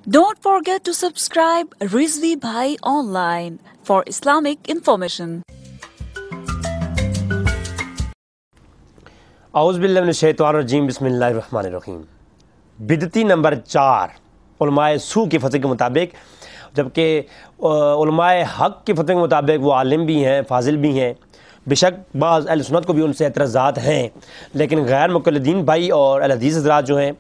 Don't forget to subscribe Rizvi Bhai Online for Islamic information. اعوذ باللہ من الشیطان الرجیم بسم اللہ الرحمن الرحیم۔ بدعتی نمبر 4 علماء سو کی فتوی کے مطابق، جبکہ علماء حق کی فتوی کے مطابق وہ عالم بھی ہیں، فاضل بھی ہیں، بے شک بعض اہل سنت کو بھی ان سے اعتراضات ہیں، لیکن غیر مقلدین بھائی اور اہل حدیث حضرات جو ہیں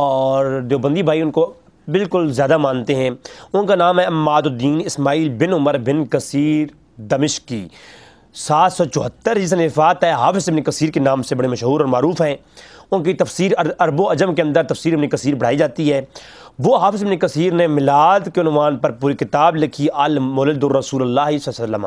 اور دیوبندی بھائی ان کو بالکل زیادہ مانتے ہیں۔ ان کا نام ہے عماد الدین اسماعیل بن عمر بن کثیر دمشقی، 774 ہجری وفات ہے۔ حافظ ابن کثیر کے نام سے بڑے مشہور اور معروف ہیں۔ ان کی تفسیر عرب و عجم کے اندر تفسیر ابن کثیر پڑھائی جاتی ہے۔ وہ حافظ ابن کثیر نے میلاد کے عنوان پر پوری کتاب لکھی، المولد الرسول اللہ صلی اللہ علیہ وسلم،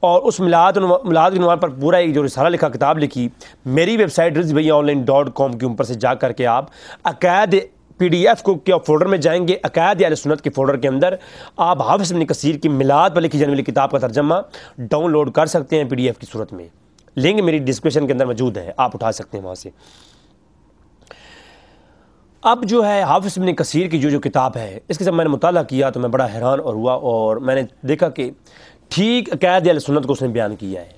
اور اس میلاد کے عنوان پر پورا ایک جو رسالہ لکھا، کتاب لکھی۔ میری ویب سائٹ rizvbhaiya.online.com کے اوپر سے جا کر کے آپ عقائد PDF کے فولڈر میں جائیں گے، عقائد اہل سنت کے فولڈر کے اندر آپ حافظ ابن کثیر کی میلاد پر لکھی جانے والی کتاب کا ترجمہ ڈاؤن لوڈ کر سکتے ہیں PDF کی صورت میں۔ لنک میری ڈسکرپشن کے اندر موجود ہے، آپ اٹھا سکتے ہیں وہاں سے۔ اب جو ہے حافظ ابن کثیر کی جو کتاب ہے، اس کے جب میں نے مطالعہ کیا تو میں بڑا حیران اور ہوا، اور میں نے دیکھا کہ ٹھیک عقائد اہل سنت کو اس نے بیان کیا ہے۔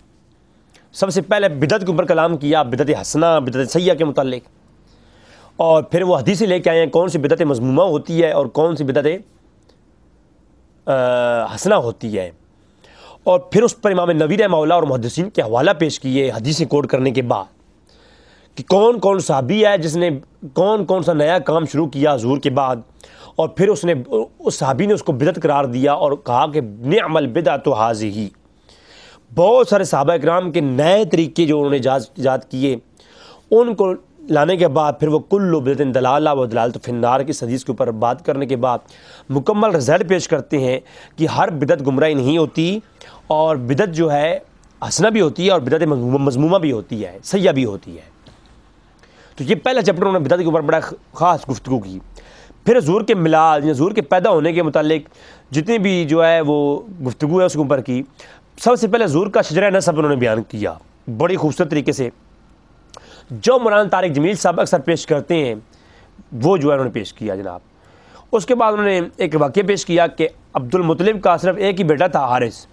سب سے پہلے بدعت کے اوپر کلام کیا، بدعت حسنہ، بدعت سیئہ کے متعلق، اور پھر وہ حدیثیں لے کے آئے ہیں کون سی بدعت مذمومہ ہوتی ہے اور کون سی بدعت حسنہ ہوتی ہے، اور پھر اس پر امام نووی رحمہ اللہ اور محدثین کے حوالہ پیش کیے حدیثیں کوٹ کرنے کے بعد کہ کون کون صحابی ہے جس نے کون کون سا نیا کام شروع کیا حضور کے بعد، اور پھر اس صحابی نے اس کو بدعت قرار دیا اور کہا کہ نعم البدعۃ ھذہ۔ بہت سارے صحابہ اکرام کے نئے طریقے جو انہوں نے ایجاد کیے، ان کو لانے کے بعد پھر وہ کل بدعۃ ضلالہ و ضلالۃ فی النار کی حدیث کے اوپر بات کرنے کے بعد مکمل رزلٹ پیش کرتے ہیں کہ ہر بدعت گمراہی نہیں ہوتی، اور بدعت جو ہے حسنہ بھی ہوتی ہے اور بدعت مذمومہ بھی ہوتی ہے، سیئہ بھی ہوتی ہے۔ تو یہ پہلا چیپٹر انہوں نے بدعت کے اوپر بڑا خاص گفتگو کی۔ پھر حضور کے میلاد، حضور کے پیدا ہونے کے متعلق جتنی بھی جو ہے وہ گفتگو ہے اس کے اوپر کی۔ سب سے پہلے حضور کا شجرہ نسب انہوں نے بیان کیا بڑی خوبصورت طریقے سے، جو مولانا طارق جمیل صاحب اکثر پیش کرتے ہیں وہ جو ہے انہوں نے پیش کیا جناب۔ اس کے بعد انہوں نے ایک واقعہ پیش کیا کہ عبد المطلب کا صرف ایک ہی بیٹا تھا، حارث،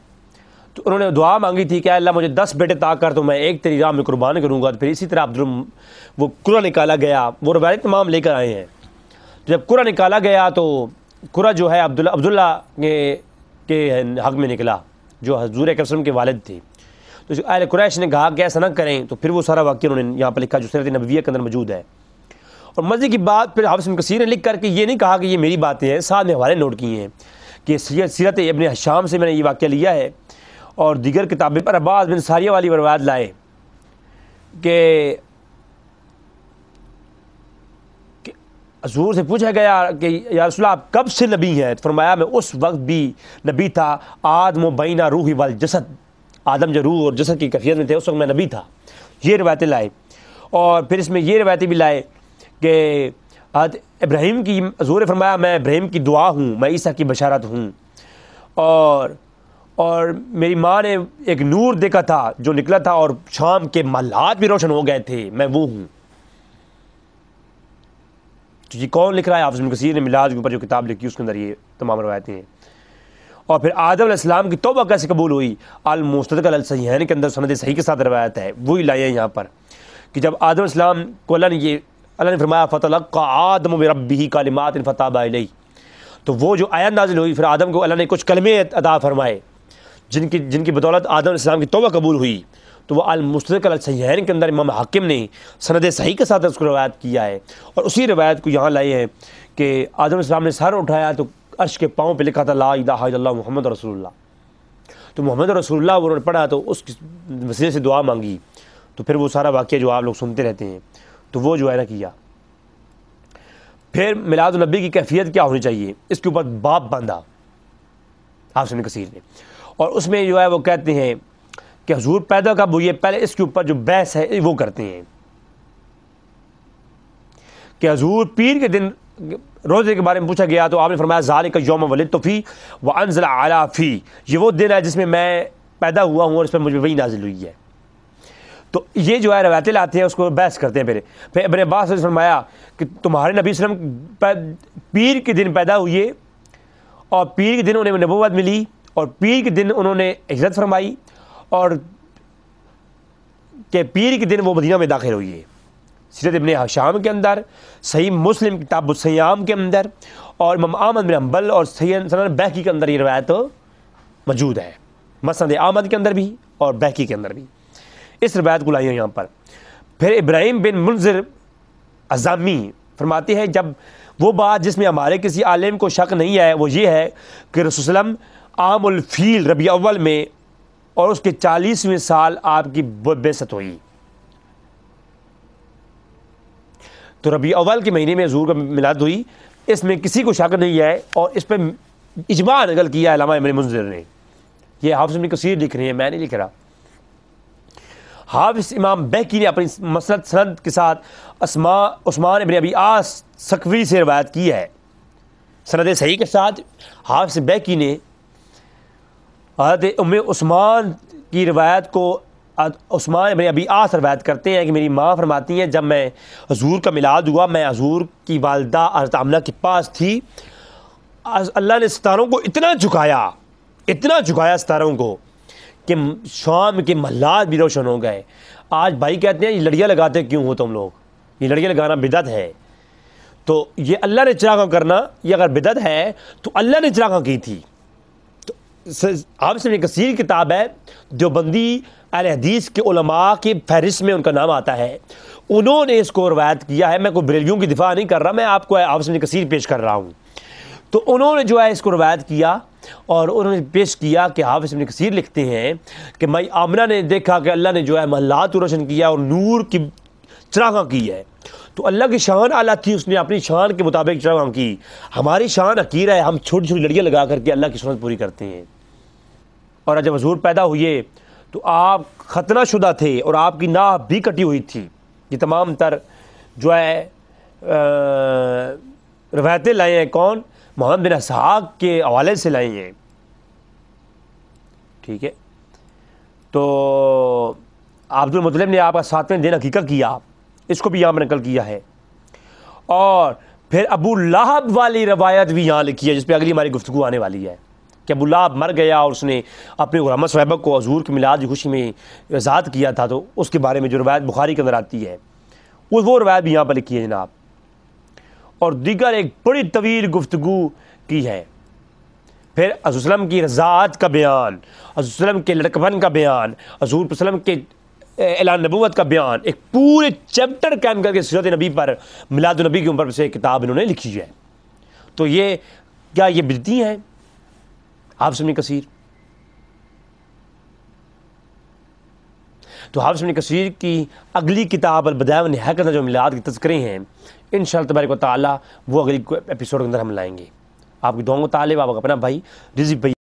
تو انہوں نے دعا مانگی تھی کہ اللہ مجھے 10 بیٹے عطا کر تو میں ایک تیری راہ میں قربان کروں گا۔ تو پھر اسی طرح وہ قرہ نکالا گیا، وہ روایت تمام لے کر آئے ہیں۔ جب قرہ نکالا گیا تو قرہ جو ہے عبداللہ کے حق میں نکلا جو حضور اکرم صلی اللہ علیہ وسلم کے والد تھے۔ تو اہل قریش نے کہا کہ ایسا نہ کریں، تو پھر وہ سارا واقعہ انہوں نے یہاں پر لکھا جو سیرت نبویہ کے اندر موجود ہے۔ اور مزے کی بات پھر حافظ ابن کثیر نے لکھ کر کے یہ نہیں کہا کہ یہ میری باتیں ہیں، ساتھ میں حوالے نوٹ کیے ہیں کہ سیرت ابن ہشام سے میں نے یہ واقعہ لیا ہے، اور دیگر کتابیں پر عباس بن ساریہ والی روایت لائے کہ حضور سے پوچھا گیا کہ یا رسول اللہ آپ کب سے نبی ہیں؟ فرمایا میں اس وقت بھی نبی تھا، آدم و بین روح والجسد، آدم جو روح اور جسد کی کیفیت میں تھے اس وقت میں نبی تھا۔ یہ روایتیں لائے، اور پھر اس میں یہ روایتیں بھی لائے کہ حضرت ابراہیم کی، حضور نے فرمایا میں ابراہیم کی دعا ہوں، میں عیسیٰ کی بشارت ہوں، اور میری ماں نے ایک نور دیکھا تھا جو نکلا تھا اور شام کے محلات بھی روشن ہو گئے تھے، میں وہ ہوں۔ تو یہ کون لکھ رہا ہے؟ حافظ ابن کثیر نے میلاد کے اوپر جو کتاب لکھی اس کے اندر یہ تمام روایتیں ہیں۔ اور پھر آدم علیہ السلام کی توبہ کیسے قبول ہوئی؟ المستدرک علی الصحیحین کے اندر سند صحیح کے ساتھ روایت ہے، وہی لائے ہیں یہاں پر کہ جب آدم علیہ السلام کو اللہ نے فرمایا فتلقى آدم من ربہ کلمات فتاب علیہ، تو وہ جو آیت نازل ہوئی پھر آدم کو اللہ نے کچھ کلمے عطا فرمائے جن کی بدولت آدم علیہ السلام کی توبہ قبول ہوئی۔ تو وہ المستدرک علی الصحیحین کے اندر امام حاکم نے سند صحیح کے ساتھ اس کو روایت کیا ہے، اور اسی روایت کو یہاں لائے ہیں کہ آدم علیہ السلام نے سر اٹھایا تو عرش کے پاؤں پہ لکھا تھا لا الہ الا اللہ محمد رسول اللہ، تو محمد رسول اللہ انہوں نے پڑھا تو اس وسیلے سے دعا مانگی، تو پھر وہ سارا واقعہ جو آپ لوگ سنتے رہتے ہیں تو وہ جو ہے نا کیا۔ پھر میلاد النبی کی کیفیت کیا ہونی چاہیے اس کے اوپر باب باندھا حافظ ابن کثیر نے، اور اس میں جو ہے وہ کہتے ہیں کہ حضور پیدا کب ہوئی ہے، پہلے اس کے اوپر جو بحث ہے وہ کرتے ہیں کہ حضور پیر کے دن روزے کے بارے میں پوچھا گیا تو آپ نے فرمایا ذالک یوم ولدت فی وانزل علی فی، یہ وہ دن ہے جس میں میں پیدا ہوا ہوں اور اس پر مجھے وحی نازل ہوئی ہے۔ تو یہ جو ہے روایتیں لاتے ہیں اس کو بحث کرتے ہیں۔ پھر ابن عباس نے فرمایا کہ تمہارے نبی صلی اللہ علیہ وسلم پیر کے دن پیدا ہوئے اور پیر کے دن انہیں نبوت ملی اور پیر کے دن انہوں نے ہجرت فرمائی اور کہ پیر کے دن وہ مدینہ میں داخل ہوئی ہے۔ سیرت ابن ہشام کے اندر، صحیح مسلم کتاب الصیام کے اندر اور امام احمد بن حنبل اور سنن بہقی کے اندر یہ روایت موجود ہے، مسند احمد کے اندر بھی اور بہقی کے اندر بھی اس روایت کو لائی ہے یہاں پر۔ پھر ابراہیم بن منذر عزامی فرماتے ہیں جب وہ بات جس میں ہمارے کسی عالم کو شک نہیں ہے وہ یہ ہے کہ رسول صلی اللہ علیہ وسلم عام الفیل ربیع اول میں اور اس کے 40ویں سال آپ کی بعثت ہوئی، تو ربیع اول کے مہینے میں حضور کا میلاد ہوئی، اس میں کسی کو شک نہیں ہے اور اس پہ اجماع نقل کیا علامہ ابن منذر نے۔ یہ حافظ ابن کثیر لکھ رہے ہیں، میں نہیں لکھ رہا۔ حافظ امام بہقی نے اپنی مسند سند کے ساتھ عثمان ابن ابی عاص سقفی سے روایت کی ہے، سند صحیح کے ساتھ۔ حافظ بہقی نے حضرت ام عثمان کی روایت کو عثمان ابن ابی عاص روایت کرتے ہیں کہ میری ماں فرماتی ہیں جب میں حضور کا میلاد ہوا میں حضور کی والدہ حضرت آمنہ کے پاس تھی، اللہ نے ستاروں کو اتنا جھکایا ستاروں کو کہ شام کے محلات بھی روشن ہو گئے۔ آج بھائی کہتے ہیں یہ لڑیاں لگاتے کیوں ہو تم لوگ، یہ لڑیاں لگانا بدعت ہے، تو یہ اللہ نے چراغاں کرنا یہ اگر بدعت ہے تو اللہ نے چراغاں کی تھی۔ حافظ ابن کثیر کی کتاب ہے، دیوبندی اہل حدیث کے علماء کی فہرست میں ان کا نام آتا ہے، انہوں نے اس کو روایت کیا ہے۔ میں کوئی بریلویوں کی دفاع نہیں کر رہا، میں آپ کو حافظ ابن کثیر پیش کر رہا ہوں۔ تو انہوں نے جو ہے اس کو روایت کیا اور انہوں نے پیش کیا کہ حافظ ابن کثیر لکھتے ہیں کہ مائی آمنہ نے دیکھا کہ اللہ نے جو ہے محلات کو روشن کیا اور نور کی چراغاں کی ہے، تو اللہ کی شان اعلیٰ تھی، اس نے اپنی شان کے مطابق چراغاں کی۔ ہماری شان حقیر ہے، ہم چھوٹی چھوٹی لڑیاں لگا کر کے اللہ کی سنت پوری کرتے ہیں۔ اور جب حضور پیدا ہوئے تو آپ ختنہ شدہ تھے اور آپ کی ناف بھی کٹی ہوئی تھی۔ یہ تمام تر جو ہے روایتیں لائے ہیں کون؟ محمد بن اسحاق کے حوالے سے لائی ہیں، ٹھیک ہے۔ تو عبد المطلب نے آپ کا 7ویں دن عقیقہ کیا، اس کو بھی یہاں میں نقل کیا ہے۔ اور پھر ابو لہب والی روایت بھی یہاں لکھی ہے جس پہ اگلی ہماری گفتگو آنے والی ہے کہ ابو لہب مر گیا اور اس نے اپنے غلامہ صحابہ کو حضور کے میلاد کی خوشی میں آزاد کیا تھا، تو اس کے بارے میں جو روایت بخاری کے اندر آتی ہے وہ روایت بھی یہاں پر لکھی ہے جناب۔ اور دیگر ایک بڑی طویل گفتگو کی ہے۔ پھر حضور صلی اللہ علیہ وسلم کی رضاعت کا بیان، حضور صلی اللہ علیہ وسلم کے لڑکپن کا بیان، حضور صلی اللہ علیہ وسلم کے اعلان نبوت کا بیان، ایک پورے چیپٹر قائم کر کے سیرت نبی پر، میلاد النبی کے اوپر سے ایک کتاب انہوں نے لکھی ہے۔ تو یہ کیا یہ بدعتی ہیں حافظ ابن کثیر؟ تو حافظ ابن کثیر کی اگلی کتاب البدایہ والنہایہ کے اندر جو میلاد کے تذکرے ہیں انشاءاللہ تبارک و تعالیٰ وہ اگلی ایپیسوڈ کے اندر ہم لائیں گے۔ آپ کی دعاؤں کو طالب، آپ کا اپنا بھائی رزق بھائی۔